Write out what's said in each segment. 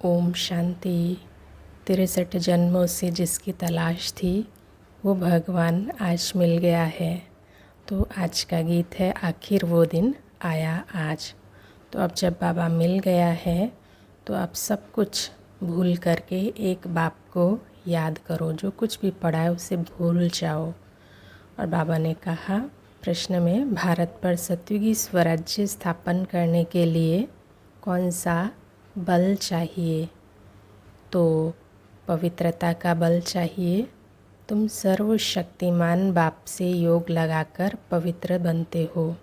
ओम शांति। 63 जन्मों से जिसकी तलाश थी वो भगवान आज मिल गया है। तो आज का गीत है आखिर वो दिन आया आज। तो अब जब बाबा मिल गया है तो आप सब कुछ भूल करके एक बाप को याद करो, जो कुछ भी पढ़ा है उसे भूल जाओ। और बाबा ने कहा प्रश्न में, भारत पर सत्युगी स्वराज्य स्थापन करने के लिए कौन सा बल चाहिए? तो पवित्रता का बल चाहिए। तुम सर्वशक्तिमान बाप से योग लगाकर पवित्र बनते हो।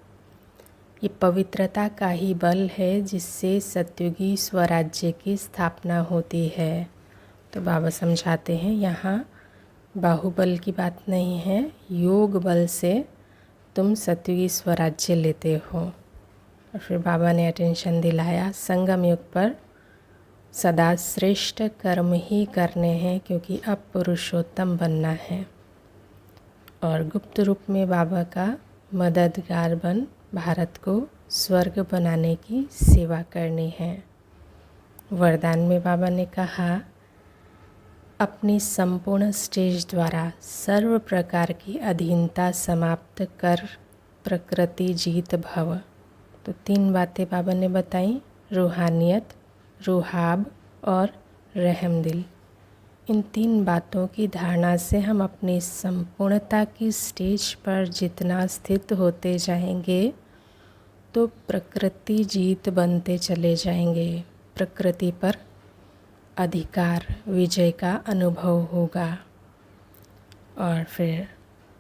ये पवित्रता का ही बल है जिससे सत्युगी स्वराज्य की स्थापना होती है। तो बाबा समझाते हैं यहाँ बाहुबल की बात नहीं है, योग बल से तुम सत्युगी स्वराज्य लेते हो। और फिर बाबा ने अटेंशन दिलाया संगम युग पर सदा श्रेष्ठ कर्म ही करने हैं, क्योंकि अब पुरुषोत्तम बनना है। और गुप्त रूप में बाबा का मददगार बन भारत को स्वर्ग बनाने की सेवा करनी है। वरदान में बाबा ने कहा अपनी संपूर्ण स्टेज द्वारा सर्व प्रकार की अधीनता समाप्त कर प्रकृति जीत भव। तो 3 बातें बाबा ने बताई, रूहानियत, रूहाब और रहमदिल। इन 3 बातों की धारणा से हम अपनी संपूर्णता की स्टेज पर जितना स्थित होते जाएंगे तो प्रकृति जीत बनते चले जाएंगे। प्रकृति पर अधिकार विजय का अनुभव होगा। और फिर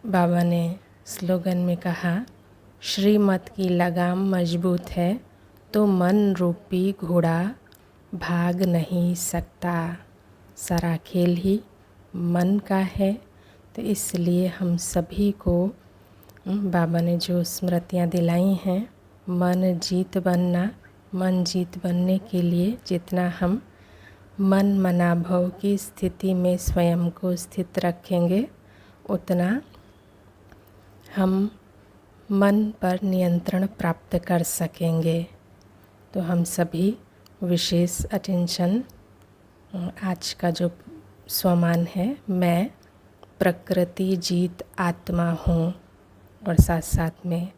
बाबा ने स्लोगन में कहा श्रीमत की लगाम मजबूत है तो मन रूपी घोड़ा भाग नहीं सकता। सारा खेल ही मन का है। तो इसलिए हम सभी को बाबा ने जो स्मृतियाँ दिलाई हैं, मन जीत बनने के लिए जितना हम मन मनाभव की स्थिति में स्वयं को स्थित रखेंगे, उतना हम मन पर नियंत्रण प्राप्त कर सकेंगे। तो हम सभी विशेष अटेंशन, आज का जो स्वमान है, मैं प्रकृति जीत आत्मा हूँ। और साथ साथ में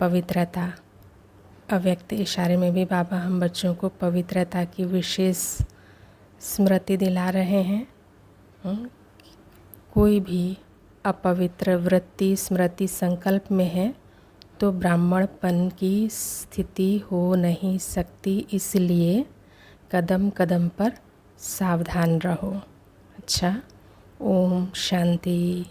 पवित्रता, अव्यक्त इशारे में भी बाबा हम बच्चों को पवित्रता की विशेष स्मृति दिला रहे हैं। कोई भी अपवित्र वृत्ति स्मृति संकल्प में है तो ब्राह्मणपन की स्थिति हो नहीं सकती। इसलिए कदम कदम पर सावधान रहो। अच्छा, ओम शांति।